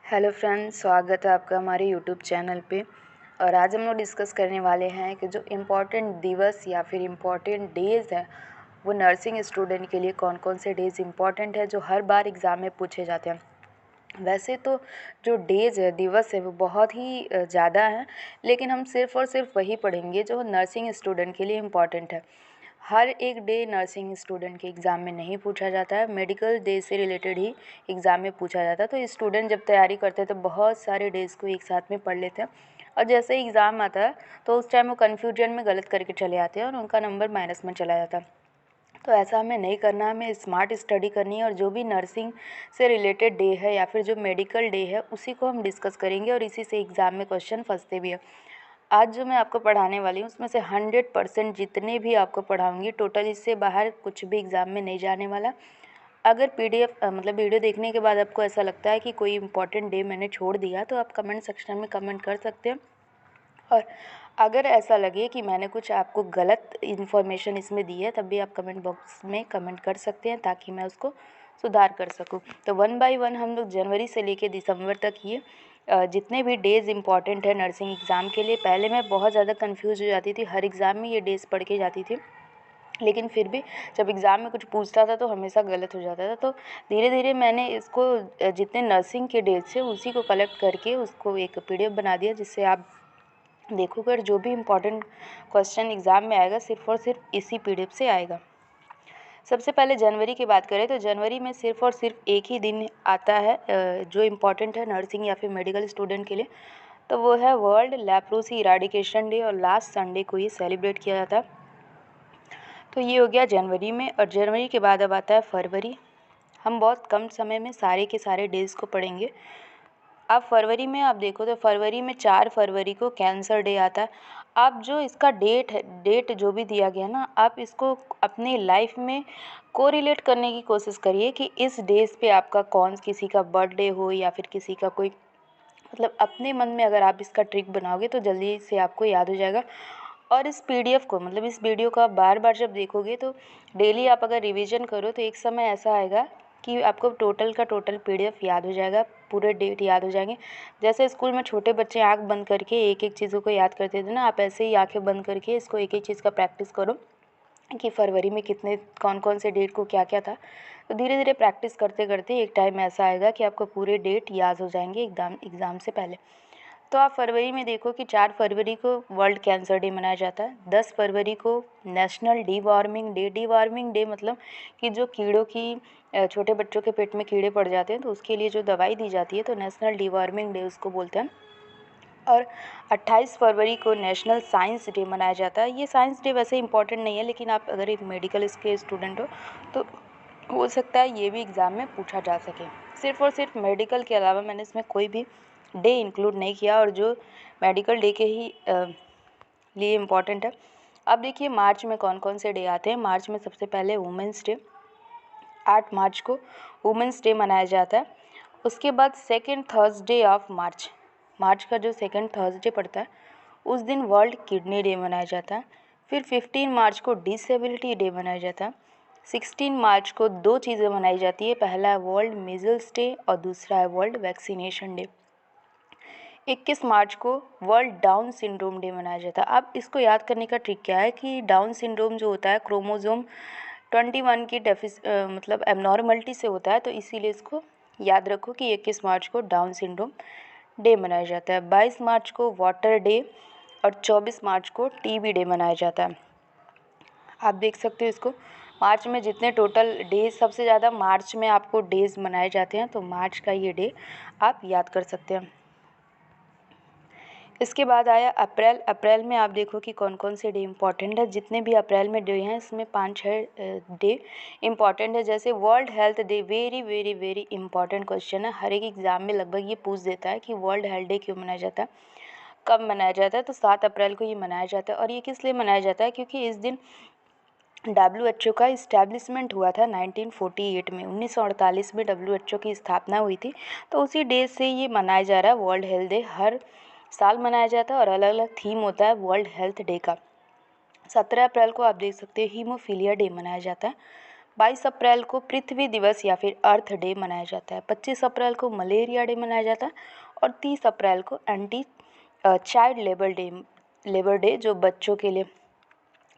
Hello friends, स्वागत है आपका हमारे यूट्यूब चैनल पे। और आज हम लोग डिस्कस करने वाले हैं कि जो इम्पोर्टेंट दिवस या फिर इम्पोर्टेंट डेज़ हैं वो नर्सिंग स्टूडेंट के लिए कौन कौन से डेज़ इम्पोर्टेंट है जो हर बार एग्ज़ाम में पूछे जाते हैं। वैसे तो जो डेज़ है, दिवस है, वो बहुत ही ज़्यादा हैं, लेकिन हम सिर्फ़ और सिर्फ वही पढ़ेंगे जो नर्सिंग स्टूडेंट के लिए इम्पॉर्टेंट है। हर एक डे नर्सिंग स्टूडेंट के एग्ज़ाम में नहीं पूछा जाता है, मेडिकल डे से रिलेटेड ही एग्ज़ाम में पूछा जाता है। तो स्टूडेंट जब तैयारी करते हैं तो बहुत सारे डेज़ को एक साथ में पढ़ लेते हैं, और जैसे ही एग्ज़ाम आता है तो उस टाइम वो कन्फ्यूजन में गलत करके चले आते हैं और उनका नंबर माइनस में चला जाता है। तो ऐसा हमें नहीं करना है, हमें स्मार्ट स्टडी करनी है, और जो भी नर्सिंग से रिलेटेड डे है या फिर जो मेडिकल डे है उसी को हम डिस्कस करेंगे, और इसी से एग्ज़ाम में क्वेश्चन फंसते भी हैं। आज जो मैं आपको पढ़ाने वाली हूँ उसमें से 100% जितने भी आपको पढ़ाऊँगी, टोटल इससे बाहर कुछ भी एग्ज़ाम में नहीं जाने वाला। अगर पीडीएफ मतलब वीडियो देखने के बाद आपको ऐसा लगता है कि कोई इंपॉर्टेंट डे मैंने छोड़ दिया, तो आप कमेंट सेक्शन में कमेंट कर सकते हैं। और अगर ऐसा लगे कि मैंने कुछ आपको गलत इन्फॉर्मेशन इसमें दी है, तब भी आप कमेंट बॉक्स में कमेंट कर सकते हैं ताकि मैं उसको सुधार कर सकूं। तो वन बाय वन हम लोग जनवरी से लेके दिसंबर तक ये जितने भी डेज़ इंपॉर्टेंट है नर्सिंग एग्ज़ाम के लिए। पहले मैं बहुत ज़्यादा कंफ्यूज हो जाती थी, हर एग्ज़ाम में ये डेज़ पढ़ के जाती थी, लेकिन फिर भी जब एग्ज़ाम में कुछ पूछता था तो हमेशा गलत हो जाता था। तो धीरे धीरे मैंने इसको जितने नर्सिंग के डेज थे उसी को कलेक्ट करके उसको एक पीडीएफ बना दिया, जिससे आप देखोगे और जो भी इम्पोर्टेंट क्वेश्चन एग्ज़ाम में आएगा सिर्फ़ और सिर्फ इसी पीडीएफ से आएगा। सबसे पहले जनवरी की बात करें तो जनवरी में सिर्फ़ और सिर्फ एक ही दिन आता है जो इम्पोर्टेंट है नर्सिंग या फिर मेडिकल स्टूडेंट के लिए, तो वो है वर्ल्ड लेप्रोसी इराडिकेशन डे, और लास्ट संडे को ये सेलिब्रेट किया जाता है। तो ये हो गया जनवरी में। और जनवरी के बाद अब आता है फरवरी। हम बहुत कम समय में सारे के सारे डेज़ को पढ़ेंगे। अब फरवरी में आप देखो तो फरवरी में 4 फरवरी को कैंसर डे आता है। आप जो इसका डेट जो भी दिया गया ना, आप इसको अपनी लाइफ में कोरिलेट करने की कोशिश करिए कि इस डेज पे आपका कौन किसी का बर्थडे हो या फिर किसी का कोई, मतलब अपने मन में अगर आप इसका ट्रिक बनाओगे तो जल्दी से आपको याद हो जाएगा। और इस पीडीएफ को, मतलब इस वीडियो को आप बार बार जब देखोगे तो डेली आप अगर रिवीजन करो तो एक समय ऐसा आएगा कि आपको टोटल का टोटल पीडीएफ याद हो जाएगा, पूरे डेट याद हो जाएंगे। जैसे स्कूल में छोटे बच्चे आंख बंद करके एक एक चीज़ों को याद करते थे ना, आप ऐसे ही आंखें बंद करके इसको एक एक चीज़ का प्रैक्टिस करो कि फरवरी में कितने कौन कौन से डेट को क्या क्या था। तो धीरे धीरे प्रैक्टिस करते करते एक टाइम ऐसा आएगा कि आपको पूरे डेट याद हो जाएंगे एग्ज़ाम से पहले। तो आप फरवरी में देखो कि 4 फरवरी को वर्ल्ड कैंसर डे मनाया जाता है। 10 फरवरी को national deworming day. Deworming day मतलब कि जो कीड़ों की छोटे बच्चों के पेट में कीड़े पड़ जाते हैं तो उसके लिए जो दवाई दी जाती है, तो नेशनल डीवॉर्मिंग डे उसको बोलते हैं। और 28 फरवरी को नेशनल साइंस डे मनाया जाता है। ये साइंस डे वैसे इंपॉर्टेंट नहीं है, लेकिन आप अगर एक मेडिकल के स्टूडेंट हो तो हो सकता है ये भी एग्ज़ाम में पूछा जा सके। सिर्फ़ और सिर्फ मेडिकल के अलावा मैंने इसमें कोई भी डे इंक्लूड नहीं किया, और जो मेडिकल डे के ही लिए इम्पॉर्टेंट है। अब देखिए मार्च में कौन कौन से डे आते हैं। मार्च में सबसे पहले वुमेंस डे, 8 मार्च को वुमेंस डे मनाया जाता है। उसके बाद सेकेंड थर्सडे ऑफ मार्च, मार्च का जो सेकेंड थर्सडे पड़ता है उस दिन वर्ल्ड किडनी डे मनाया जाता है। फिर 15 मार्च को डिसेबिलिटी डे मनाया जाता है। 16 मार्च को दो चीज़ें मनाई जाती है, पहला है वर्ल्ड मीजल्स डे और दूसरा है वर्ल्ड वैक्सीनेशन डे। 21 मार्च को वर्ल्ड डाउन सिंड्रोम डे मनाया जाता है। अब इसको याद करने का ट्रिक क्या है कि डाउन सिंड्रोम जो होता है क्रोमोसोम 21 की मतलब एबनॉर्मलिटी से होता है, तो इसीलिए इसको याद रखो कि 21 मार्च को डाउन सिंड्रोम डे मनाया जाता है। 22 मार्च को वाटर डे और 24 मार्च को टीबी डे मनाया जाता है। आप देख सकते हो इसको, मार्च में जितने टोटल डेज सबसे ज़्यादा मार्च में आपको डेज़ मनाए जाते हैं, तो मार्च का ये डे आप याद कर सकते हैं। इसके बाद आया अप्रैल। अप्रैल में आप देखो कि कौन कौन से डे इम्पॉर्टेंट है। जितने भी अप्रैल में डे हैं इसमें 5-6 डे इम्पॉर्टेंट है। जैसे world health day, very very very important question है, हर एक एग्ज़ाम में लगभग ये पूछ देता है कि वर्ल्ड हेल्थ डे क्यों मनाया जाता है, कब मनाया जाता है। तो 7 अप्रैल को ये मनाया जाता है। और ये किस लिए मनाया जाता है, क्योंकि इस दिन WHO का इस्टेब्लिशमेंट हुआ था 1948 में, 1948 में WHO की स्थापना हुई थी। तो उसी डे से ये मनाया जा रहा है वर्ल्ड हेल्थ डे। हर साल मनाया जाता है और अलग अलग थीम होता है वर्ल्ड हेल्थ डे का। 17 अप्रैल को आप देख सकते हैं हीमोफीलिया डे मनाया जाता है। 22 अप्रैल को पृथ्वी दिवस या फिर अर्थ डे मनाया जाता है। 25 अप्रैल को मलेरिया डे मनाया जाता है और 30 अप्रैल को एंटी चाइल्ड लेबर डे जो बच्चों के लिए,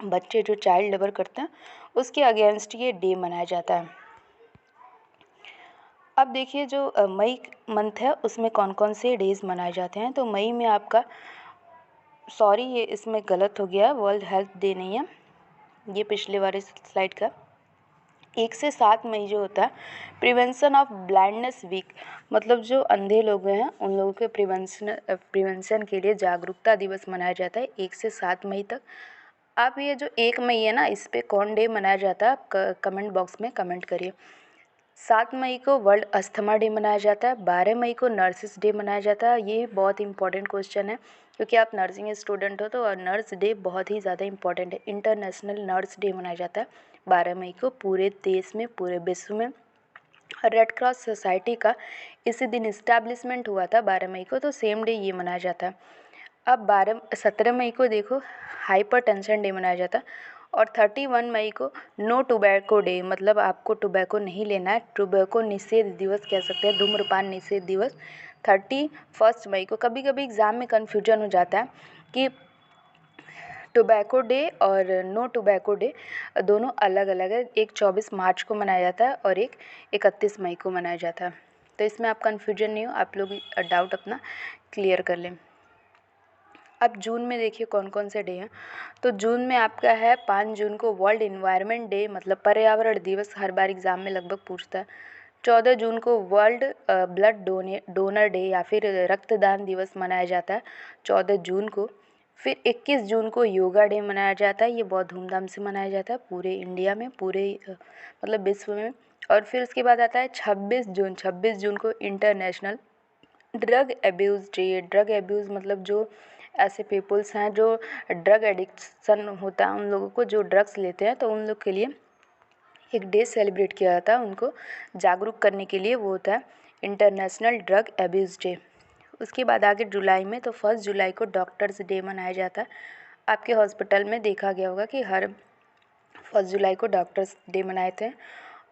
बच्चे जो चाइल्ड लेबर करते हैं उसके अगेंस्ट ये डे मनाया जाता है। अब देखिए जो मई मंथ है उसमें कौन कौन से डेज मनाए जाते हैं। तो मई में आपका, सॉरी ये इसमें गलत हो गया, वर्ल्ड हेल्थ डे नहीं है, ये पिछले वाले स्लाइड का। 1 से 7 मई जो होता है प्रिवेंशन ऑफ ब्लाइंडनेस वीक, मतलब जो अंधे लोग हैं उन लोगों के प्रिवेंशन के लिए जागरूकता दिवस मनाया जाता है 1 से 7 मई तक। आप ये जो 1 मई है ना, इस पे कौन डे मनाया जाता है आप कमेंट बॉक्स में कमेंट करिए। 7 मई को वर्ल्ड अस्थमा डे मनाया जाता है। 12 मई को नर्सिस डे मनाया जाता है। ये बहुत इंपॉर्टेंट क्वेश्चन है क्योंकि आप नर्सिंग स्टूडेंट हो तो नर्स डे बहुत ही ज़्यादा इंपॉर्टेंट है। इंटरनेशनल नर्स डे मनाया जाता है 12 मई को पूरे देश में, पूरे विश्व में। रेड क्रॉस सोसाइटी का इसी दिन इस्टेब्लिशमेंट हुआ था 12 मई को, तो सेम डे ये मनाया जाता है। अब 17 मई को देखो हाइपर टेंशन डे मनाया जाता है और 31 मई को नो टोबैको डे, मतलब आपको टोबैको नहीं लेना है, टोबैको निषेध दिवस कह सकते हैं, धूम्रपान निषेध दिवस। 31 मई को, कभी कभी एग्ज़ाम में कन्फ्यूजन हो जाता है कि टोबैको डे और नो टोबैको डे दोनों अलग अलग है। एक 24 मार्च को मनाया जाता है और एक 31 मई को मनाया जाता है। तो इसमें आप कन्फ्यूजन नहीं हो, आप लोग डाउट अपना क्लियर कर लें। अब जून में देखिए कौन कौन से डे हैं। तो जून में आपका है 5 जून को वर्ल्ड इन्वायरमेंट डे, मतलब पर्यावरण दिवस, हर बार एग्ज़ाम में लगभग पूछता है। 14 जून को वर्ल्ड ब्लड डोनर डे या फिर रक्तदान दिवस मनाया जाता है 14 जून को। फिर 21 जून को योगा डे मनाया जाता है, ये बहुत धूमधाम से मनाया जाता है पूरे इंडिया में, पूरे मतलब विश्व में। और फिर उसके बाद आता है 26 जून को international drug abuse day. Drug abuse मतलब जो ऐसे पीपल्स हैं जो ड्रग एडिक्शन होता है उन लोगों को, जो ड्रग्स लेते हैं, तो उन लोग के लिए एक डे सेलिब्रेट किया जाता है, उनको जागरूक करने के लिए, वो होता है इंटरनेशनल ड्रग एब्यूज़ डे। उसके बाद आगे जुलाई में, तो 1 जुलाई को डॉक्टर्स डे मनाया जाता है। आपके हॉस्पिटल में देखा गया होगा कि हर 1 जुलाई को डॉक्टर्स डे मनाए थे।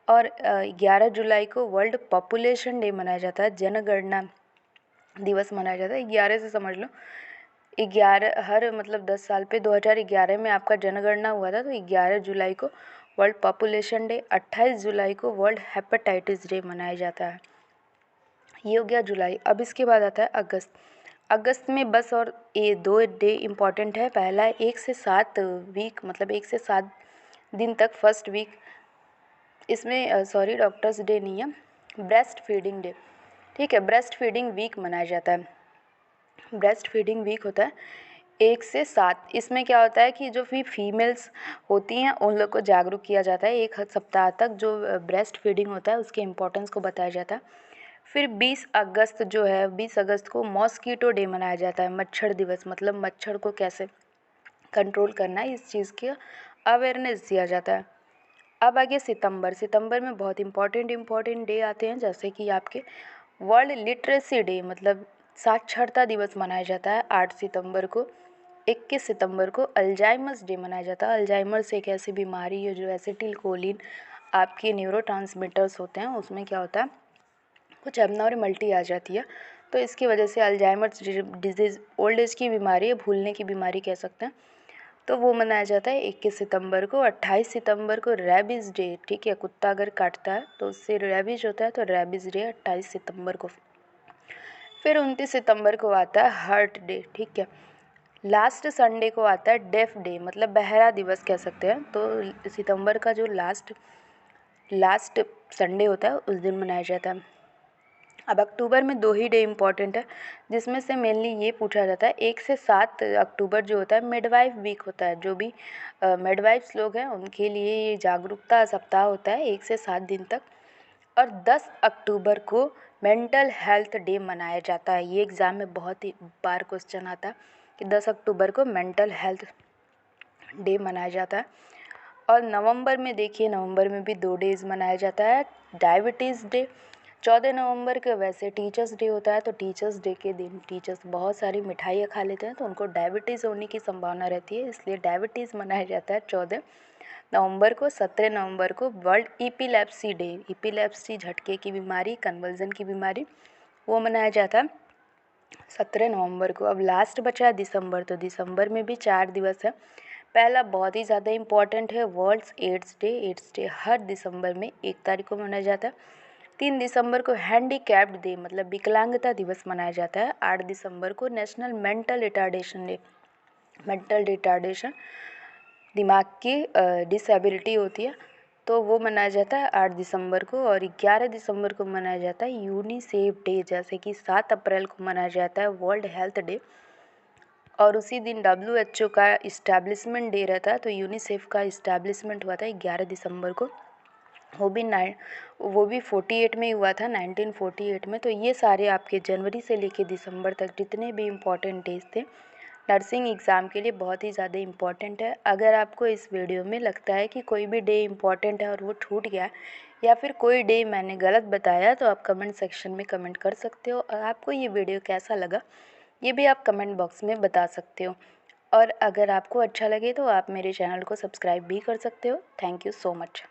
और 11 जुलाई को वर्ल्ड पॉपुलेशन डे मनाया जाता है, जनगणना दिवस मनाया जाता है। 11 से समझ लो 11 हर मतलब 10 साल पे 2011 में आपका जनगणना हुआ था, तो 11 जुलाई को वर्ल्ड पॉपुलेशन डे। 28 जुलाई को वर्ल्ड हेपेटाइटिस डे मनाया जाता है। ये हो गया जुलाई। अब इसके बाद आता है अगस्त। अगस्त में बस और ये 2 डे इम्पॉर्टेंट है। पहला 1 से 7 वीक, मतलब 1 से 7 दिन तक, फर्स्ट वीक, इसमें सॉरी डॉक्टर्स डे नहीं है, ब्रेस्ट फीडिंग डे, ठीक है, ब्रेस्ट फीडिंग वीक मनाया जाता है। ब्रेस्ट फीडिंग वीक होता है 1 से 7। इसमें क्या होता है कि जो भी फीमेल्स होती हैं उन लोग को जागरूक किया जाता है, 1 सप्ताह तक जो ब्रेस्ट फीडिंग होता है उसके इम्पोर्टेंस को बताया जाता है। फिर 20 अगस्त जो है, 20 अगस्त को मॉस्कीटो डे मनाया जाता है, मच्छर दिवस, मतलब मच्छर को कैसे कंट्रोल करना है इस चीज़ की अवेयरनेस दिया जाता है। अब आगे सितंबर में बहुत इंपॉर्टेंट डे आते हैं, जैसे कि आपके वर्ल्ड लिटरेसी डे, मतलब साक्षरता दिवस मनाया जाता है 8 सितंबर को। 21 सितंबर को अल्जाइमर्स डे मनाया जाता है। अल्जाइमर्स एक ऐसी बीमारी है जो एसिटिलकोलिन आपके न्यूरोट्रांसमीटर्स होते हैं, उसमें क्या होता है कुछ एबनॉर्मलिटी आ जाती है, तो इसकी वजह से अल्जाइमर्स डिजीज़ ओल्ड एज की बीमारी है, भूलने की बीमारी कह सकते हैं, तो वो मनाया जाता है 21 सितंबर को। 28 सितंबर को रैबिज़ डे, ठीक है, कुत्ता अगर काटता है तो उससे रैबिज होता है, तो रैबिज़ डे 28 सितंबर को। फिर 29 सितंबर को आता है हार्ट डे, ठीक है। लास्ट संडे को आता है डेफ डे, मतलब बहरा दिवस कह सकते हैं, तो सितंबर का जो लास्ट संडे होता है उस दिन मनाया जाता है। अब अक्टूबर में 2 ही डे इम्पॉर्टेंट है, जिसमें से मेनली ये पूछा जाता है 1 से 7 अक्टूबर जो होता है मिडवाइफ वीक होता है, जो भी मिडवाइफ्स लोग हैं उनके लिए ये जागरूकता सप्ताह होता है 1 से 7 दिन तक। और 10 अक्टूबर को मेंटल हेल्थ डे मनाया जाता है। ये एग्ज़ाम में बहुत ही बार क्वेश्चन आता है कि 10 अक्टूबर को मेंटल हेल्थ डे मनाया जाता है। और नवंबर में देखिए, नवंबर में भी 2 डेज़ मनाया जाता है। डायबिटीज़ डे 14 नवंबर के, वैसे टीचर्स डे होता है, तो टीचर्स डे के दिन टीचर्स बहुत सारी मिठाइयाँ खा लेते हैं, तो उनको डायबिटीज़ होने की संभावना रहती है, इसलिए डायबिटीज़ मनाया जाता है 14 नवंबर को 17 नवंबर को वर्ल्ड एपिलेप्सी डे, एपिलेप्सी झटके की बीमारी, कन्वर्जन की बीमारी, वो मनाया जाता है 17 नवंबर को। अब लास्ट बचा है दिसंबर, तो दिसंबर में भी 4 दिवस है। पहला बहुत ही ज़्यादा इम्पॉर्टेंट है world's AIDS day. AIDS day हर दिसंबर में 1 तारीख को मनाया जाता है। 3 दिसंबर को हैंडीकैप्ड डे मतलब विकलांगता दिवस मनाया जाता है। 8 दिसंबर को national mental retardation day, mental retardation दिमाग की डिसेबिलिटी होती है, तो वो मनाया जाता है 8 दिसंबर को। और 11 दिसंबर को मनाया जाता है यूनिसेफ डे, जैसे कि 7 अप्रैल को मनाया जाता है वर्ल्ड हेल्थ डे। और उसी दिन WHO का इस्टेब्लिशमेंट डे रहता है, तो यूनिसेफ का इस्टेब्लिशमेंट हुआ था 11 दिसंबर को। वो भी 48 में ही हुआ था, 1948 में। तो ये सारे आपके जनवरी से लेके दिसंबर तक जितने भी इम्पोर्टेंट डेज थे नर्सिंग एग्ज़ाम के लिए बहुत ही ज़्यादा इम्पॉर्टेंट है। अगर आपको इस वीडियो में लगता है कि कोई भी डे इम्पॉर्टेंट है और वो छूट गया या फिर कोई डे मैंने गलत बताया, तो आप कमेंट सेक्शन में कमेंट कर सकते हो। और आपको ये वीडियो कैसा लगा ये भी आप कमेंट बॉक्स में बता सकते हो। और अगर आपको अच्छा लगे तो आप मेरे चैनल को सब्सक्राइब भी कर सकते हो। Thank you so much.